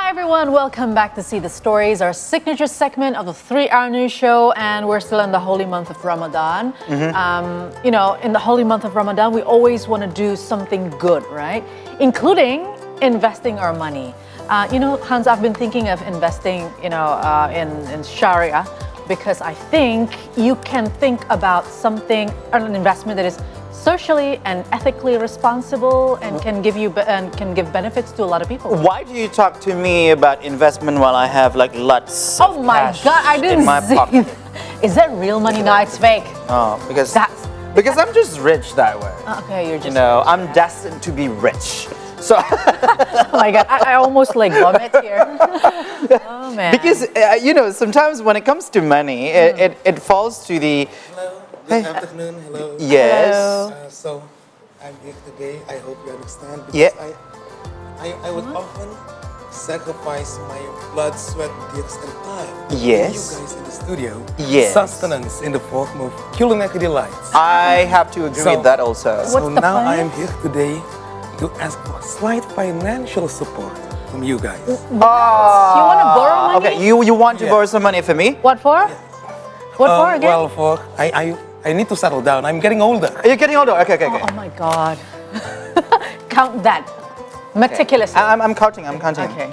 Hi everyone, welcome back to See the Stories, our signature segment of the 3-hour news show, and we're still in the holy month of Ramadan. In the holy month of Ramadan, we always want to do something good, right? Including investing our money. Hans, I've been thinking of investing, in Shariah, because I think you can think about an investment that is socially and ethically responsible and can give benefits to a lot of people. Why do you talk to me about investment while I have like lots of cash my God, I didn't in my see pocket? Is that real money? No, it's fake. Oh, because I'm just rich that way. Okay, you're just I'm destined to be rich. So oh my God, I almost like vomit here. Oh man. Because sometimes when it comes to money, it falls to the Good afternoon, hello. Yes. Hello. So, I'm here today, I hope you understand, because Yeah. I would often sacrifice my blood, sweat, tears, and time. Yes. You guys in the studio. Yes. Sustenance in the form of culinary delights. I have to agree with that also. What's So the now plan? I am here today to ask for slight financial support from you guys. You want to borrow money? Okay, you want to borrow some money for me? What for? What for again? Well, I need to settle down. I'm getting older. Are you getting older? Okay. Oh my God. Count that meticulously. I'm counting. Okay.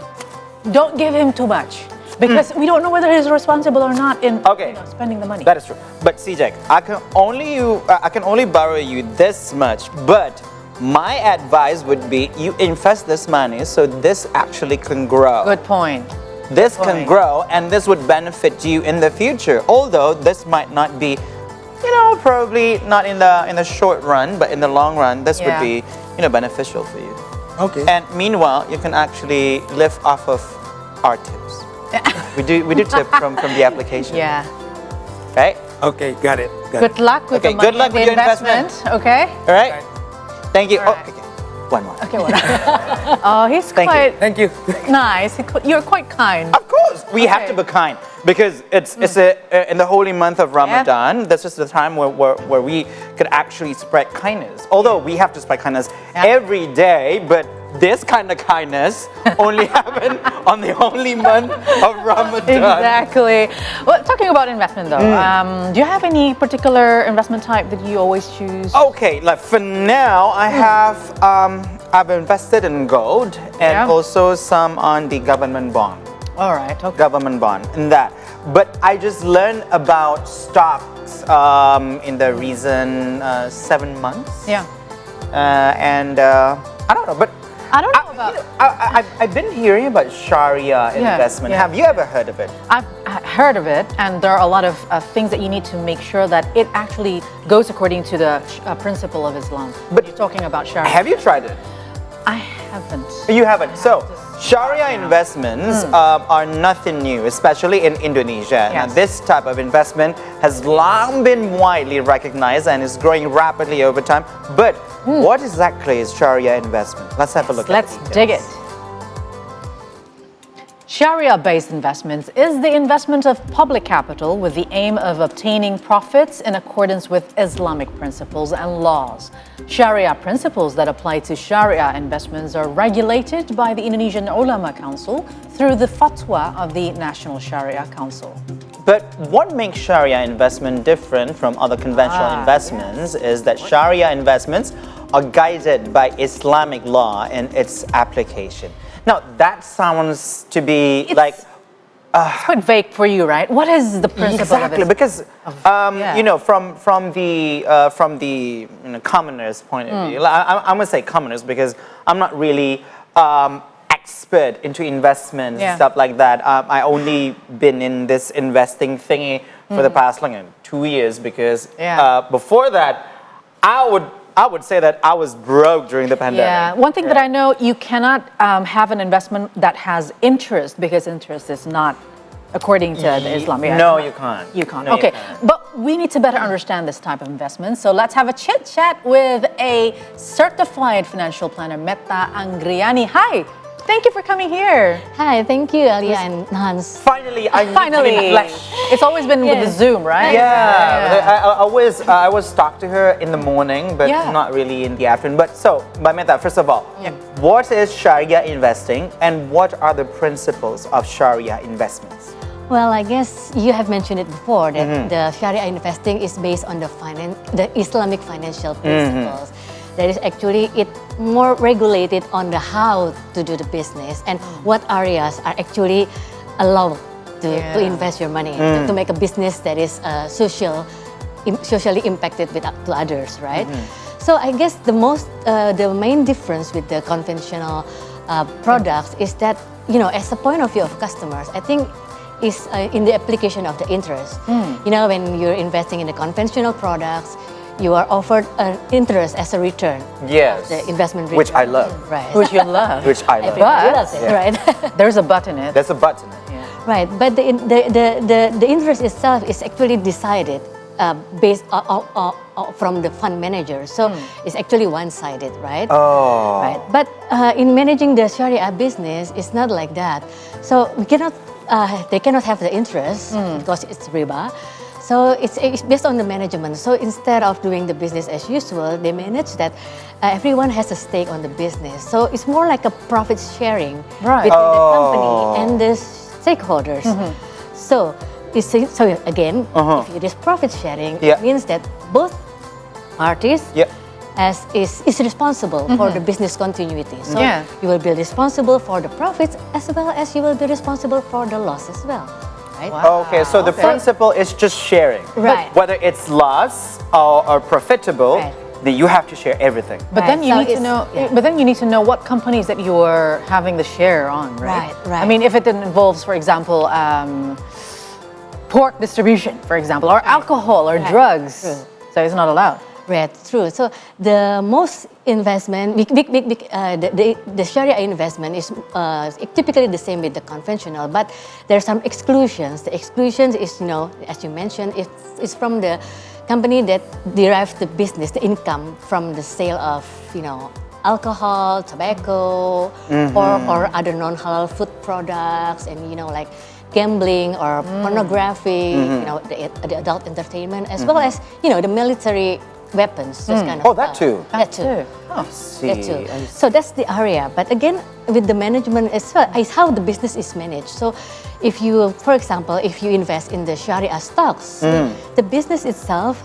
Don't give him too much, because we don't know whether he's responsible or not in spending the money. That is true. But CJ, I can only borrow you this much, but my advice would be you invest this money so this actually can grow. Good point. This can grow and this would benefit you in the future. Although this might not be, probably not in the short run, but in the long run, this would be, beneficial for you. Okay. And meanwhile, you can actually live off of our tips. we do tip from the application. Yeah. Right? Okay, got it. Good luck with the money. Good luck with your investment. Okay. All right. Thank you. All right. Okay. One more. Okay. Oh, he's Thank you. quite Thank you. nice. You're quite kind. Of course, we have to be kind because it's in the holy month of Ramadan. This is the time where we could actually spread kindness. Although we have to spread kindness every day, but this kind of kindness only happen on the holy month of Ramadan. Exactly. Well, talking about investment though, do you have any particular investment type that you always choose? Okay, like for now, I have I've invested in gold and also some on the government bond. All right. Okay. Government bond in that. But I just learned about stocks in the recent 7 months. Yeah. I don't know, but I don't know about. I've been hearing about Shariah investment. yeah. Have you ever heard of it? I've heard of it, and there are a lot of things that you need to make sure that it actually goes according to the principle of Islam. But you're talking about Sharia. Have you tried it? I haven't. You haven't. So Shariah investments are nothing new, especially in Indonesia. Yes. Now, this type of investment has long been widely recognized and is growing rapidly over time. But what exactly is Shariah investment? Let's have a look. Let's dig it. Sharia-based investments is the investment of public capital with the aim of obtaining profits in accordance with Islamic principles and laws. Sharia principles that apply to Sharia investments are regulated by the Indonesian Ulama Council through the fatwa of the National Sharia Council. But what makes Sharia investment different from other conventional investments is that Sharia investments are guided by Islamic law and its application. Now, that sounds to be It's quite vague for you, right? What is the principle exactly of it? because from the commoner's point of view, I'm gonna say commoners because I'm not really expert into investments stuff like that. I only been in this investing thingy for the past 2 years because before that I would say that I was broke during the pandemic. Yeah, one thing that I know, you cannot have an investment that has interest, because interest is not according to the Islam. Yeah, No, you can't. You can't. No, you Okay, can't. but we need to better understand this type of investment. So let's have a chit chat with a certified financial planner, Metta Anggriani. Hi. Thank you for coming here. Hi, thank you, Alia and Hans. Finally, I meet you in flesh. It's always been with the Zoom, right? Yeah. I always talk to her in the morning, but not really in the afternoon. But so, Metta, first of all, what is Shariah investing and what are the principles of Shariah investments? Well, I guess you have mentioned it before that the Shariah investing is based on the Islamic financial principles. That is actually it more regulated on the how to do the business and what areas are actually allowed to invest your money to make a business that is socially impacted to others, right? So I guess the main difference with the conventional products is that, you know, as a point of view of customers, I think is in the application of the interest. You know, when you're investing in the conventional products, you are offered an interest as a return. Yes. The investment return. Which I love. Right. Which you love. Which I love. Everybody loves it, right? There's a but in it. There's a but in it. Right, but the interest itself is actually decided based from the fund manager. So it's actually one-sided, right? Oh. Right. But in managing the Shariah business, it's not like that. So we cannot, they cannot have the interest because it's riba. So it's based on the management. So instead of doing the business as usual, they manage that everyone has a stake on the business. So it's more like a profit sharing between the company and the stakeholders. So again, if it is profit sharing, it means that both parties is responsible for the business continuity. So you will be responsible for the profits as well as you will be responsible for the loss as well. Right? Wow. Okay, so the principle is just sharing. Right. Whether it's loss or profitable, then you have to share everything. But then you need to know. But then you need to know what companies that you're having the share on, right? Right. I mean, if it involves, for example, pork distribution, for example, or alcohol or drugs, so it's not allowed. Right, true. So the most investment, the Shariah investment is typically the same with the conventional, but there are some exclusions. The exclusions is, you know, as you mentioned, it's from the company that derives the business, the income from the sale of, you know, alcohol, tobacco, or other non-halal food products, and, you know, like gambling or pornography, you know, the adult entertainment, as well as, you know, the military weapons, this kind of stuff. That too. That too. I see. That too. So that's the area. But again, with the management as well, is how the business is managed. So if you, for example, if you invest in the Shariah stocks, the business itself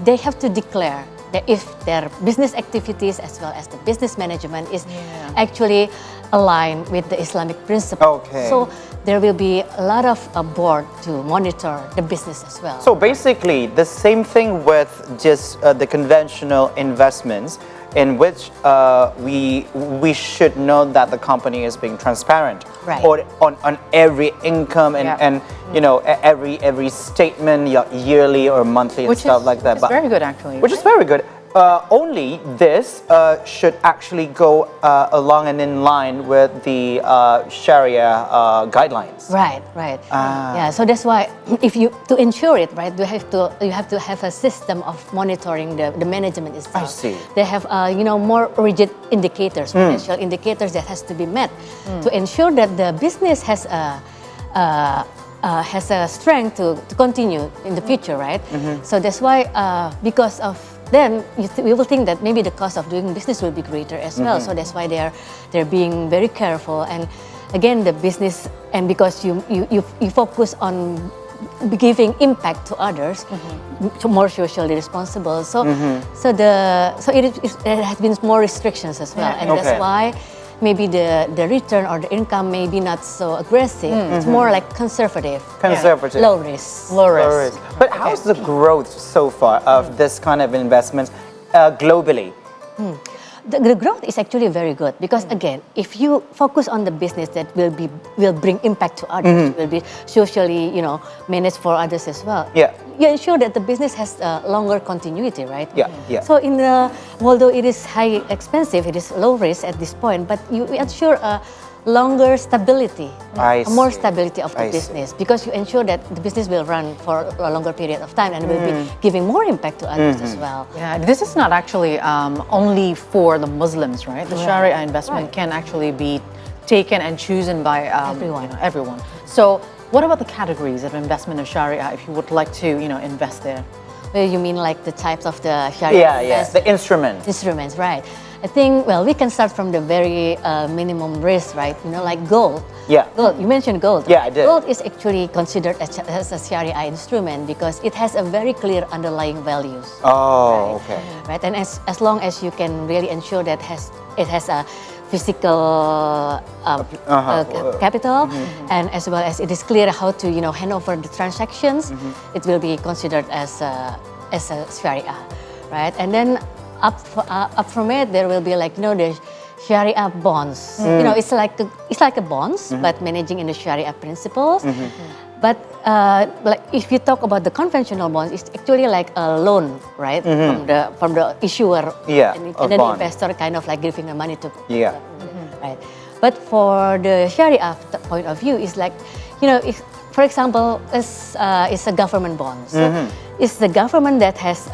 they have to declare that if their business activities as well as the business management is actually aligned with the Islamic principle. Okay. So there will be a lot of board to monitor the business as well. So basically, the same thing with just the conventional investments, in which we should know that the company is being transparent, or on every income and you know, every statement, yearly or monthly and stuff like that. Which is very good, actually. Which is very good. Only this should actually go along and in line with the Sharia guidelines. Right. Yeah, so that's why if you to ensure it, right, you have to have a system of monitoring the management itself. I see. They have you know, more rigid indicators, financial indicators that has to be met to ensure that the business has a strength to continue in the future, right? So that's why because of then we will think that maybe the cost of doing business will be greater as well. So that's why they're being very careful. And again, the business, and because you focus on giving impact to others, more socially responsible. So it has been more restrictions as well, and that's why maybe the return or the income may be not so aggressive. It's more like conservative. Low risk. But how's the growth so far of this kind of investments globally? The growth is actually very good because again, if you focus on the business that will bring impact to others, will be socially, you know, managed for others as well. You ensure that the business has longer continuity, right? So although it is high expensive, it is low risk at this point, but you ensure a longer stability, more stability of the business, because you ensure that the business will run for a longer period of time and will be giving more impact to others as well. Yeah, this is not actually only for the Muslims, right? The Sharia investment can actually be taken and chosen by Everyone. everyone. So what about the categories of investment of Sharia if you would like to invest there? Well, you mean like the types of the Sharia the instruments. instruments, right? I think, well, we can start from the very minimum risk, right? Like gold. Yeah. Gold, you mentioned gold. Yeah, I did. Gold is actually considered as a Sharia instrument because it has a very clear underlying values. Oh, okay. Right, and as long as you can really ensure that it has a physical capital, and as well as it is clear how to hand over the transactions, it will be considered as a Sharia, right? And then up from it, there will be like the Sharia bonds. It's like a bonds, but managing in the Sharia principles. But like if you talk about the conventional bonds, it's actually like a loan, right? From the issuer, and then the investor kind of like giving the money to right. But for the Sharia point of view, it's like if, for example, it's a government bond. So it's the government that has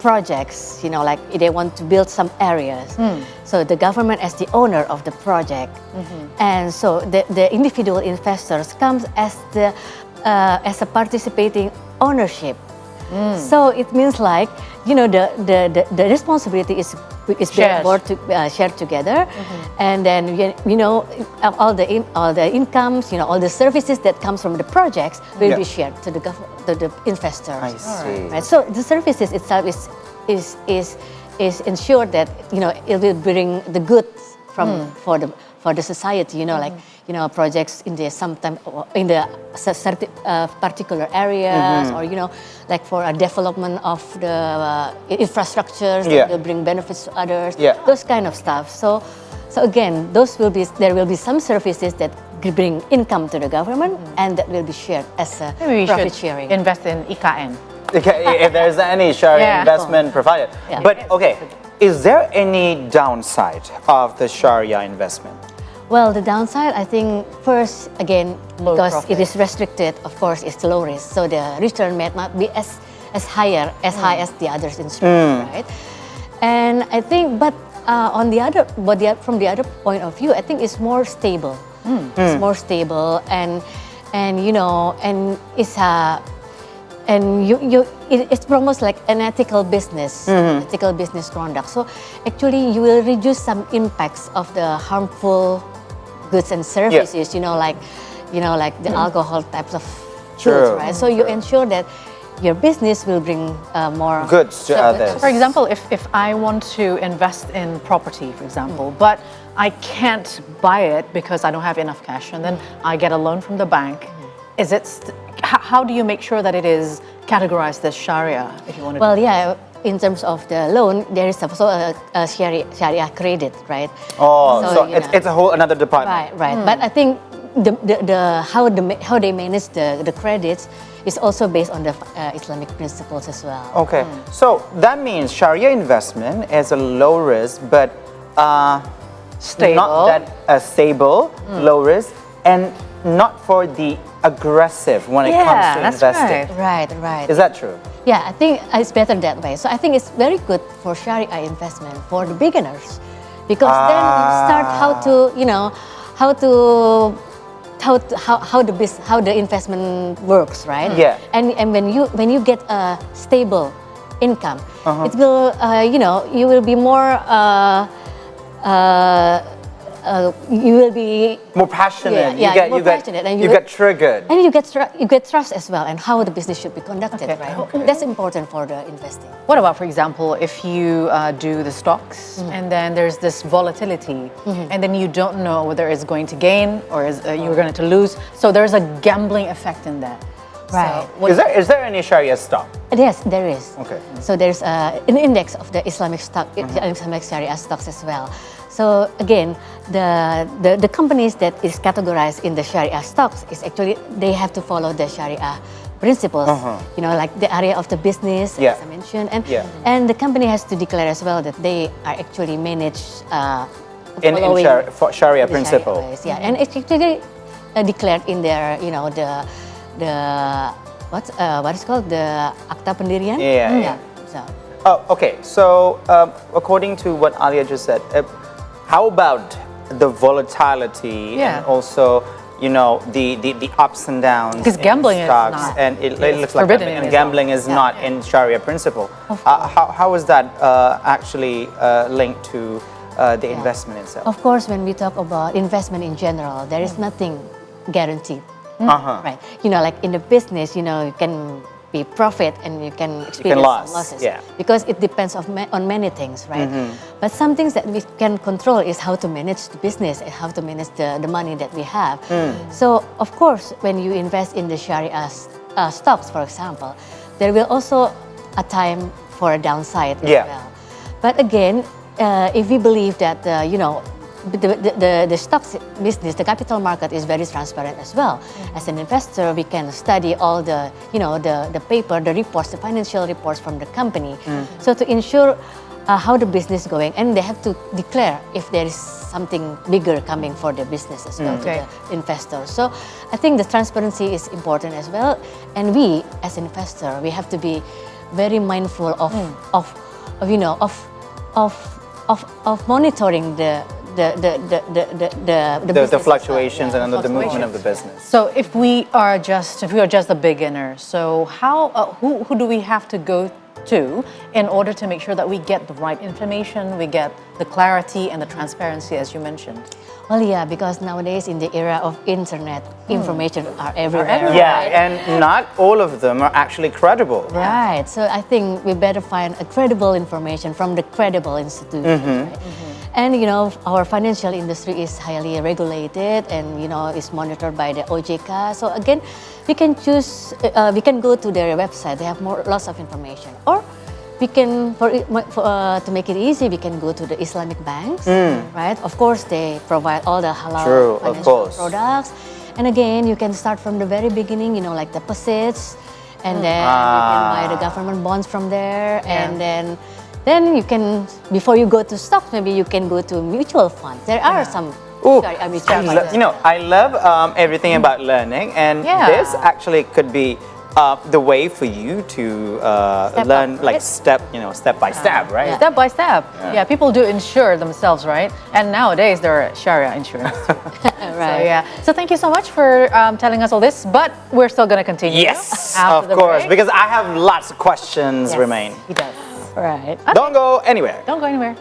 projects, like they want to build some areas. So the government as the owner of the project, and so the individual investors comes as a participating ownership. So it means like the responsibility is shared together, and then all the incomes, all the services that comes from the projects will be shared to the investors. I see. Right. So the services itself is ensured that it will bring the goods for the society. Projects in the particular areas, or like for a development of the infrastructures that will bring benefits to others. Those kind of stuff. So again, there will be some services that bring income to the government, and that will be shared as a profit sharing. Invest in IKN. Okay, if there's any Sharia investment provided. Yeah. But okay, is there any downside of the Sharia investment? Well, the downside, I think, first, again, Low because profit. it is restricted, of course, it's low risk. So the return may not be as high as the other instruments, right? And I think, but from the other point of view, I think it's more stable. It's more stable, and it's it's almost like an ethical business, ethical business conduct. So actually, you will reduce some impacts of the harmful goods and services. Like the alcohol types of goods, right? So you ensure that your business will bring more goods to others. For example, if I want to invest in property, for example, but I can't buy it because I don't have enough cash, and then I get a loan from the bank, is it? How do you make sure that it is categorized as Sharia? If you want to. Well, yeah. In terms of the loan, there is also a Sharia credit, right? Oh, so it's a whole another department. Right. But I think how they manage the credits is also based on the Islamic principles as well. Okay, so that means Sharia investment is a low risk, but Stable. not that stable, low risk, and not for the aggressive when it comes to that's investing. Right. Is that true? Yeah, I think it's better that way. So I think it's very good for Sharia investment for the beginners, because then you start how the investment works, right? Yeah. And when you get a stable income, it will you will be more you will be more passionate. more passionate, and you get triggered. And you get trust as well, and how the business should be conducted, right? Okay. That's important for the investing. What about, for example, if you do the stocks and then there's this volatility and then you don't know whether it's going to gain or you're going to lose. So there's a gambling effect in that. Right. So Is there any Sharia stock? Yes, there is. Okay. So there's an index of the Islamic Islamic Sharia stocks as well. So again, the companies that is categorized in the Sharia stocks is actually they have to follow the Sharia principles. Like the area of the business, as I mentioned, and the company has to declare as well that they are actually managed in Sharia principle. And it's actually declared in their what is called the Akta Pendirian. So. Oh, okay. So according to what Alia just said, how about the volatility and also, you know, the ups and downs. Because gambling is not. And it looks like forbidden gambling, and in gambling is not in Sharia principle. How is that actually linked to the investment itself? Of course, when we talk about investment in general, there is nothing guaranteed. Right? You know, like in the business, you know, you can be profit and you can experience some losses. Because it depends on many things, right? But some things that we can control is how to manage the business and how to manage the money that we have. So, of course, when you invest in the Sharia stocks, for example, there will also a time for a downside as well. But again, if we believe that, you know, the stocks business, the capital market is very transparent as well. As an investor, we can study all the, you know, the paper, the reports, the financial reports from the company. So to ensure how the business is going, and they have to declare if there is something bigger coming for the business as well to the investors. So I think the transparency is important as well. And we, as an investor, we have to be very mindful of you know, of monitoring the fluctuations and the movement of the business. So if we are just a beginner, so how who do we have to go to in order to make sure that we get the right information, we get the clarity and the transparency as you mentioned? Well, yeah, because nowadays in the era of internet, information are everywhere. Yeah, and not all of them are actually credible. Right. So I think we better find a credible information from the credible institutions. Right? And you know, our financial industry is highly regulated and you know is monitored by the OJK. So again, we can choose. We can go to their website. They have lots of information. Or we can, to make it easy, we can go to the Islamic banks, right? Of course, they provide all the halal financial products. And again, you can start from the very beginning. You know, like deposits, and then you can buy the government bonds from there, and then you can, before you go to stocks, maybe you can go to mutual funds. There are some. You know, I love everything about learning, and this actually could be the way for you to learn, like step by step, right? Step by step. Yeah, people do insure themselves, right? And nowadays there are Sharia insurance too. Right. So thank you so much for telling us all this, but we're still going to continue. Yes, of course, because I have lots of questions remain. He does. Right. Don't go anywhere. Don't go anywhere.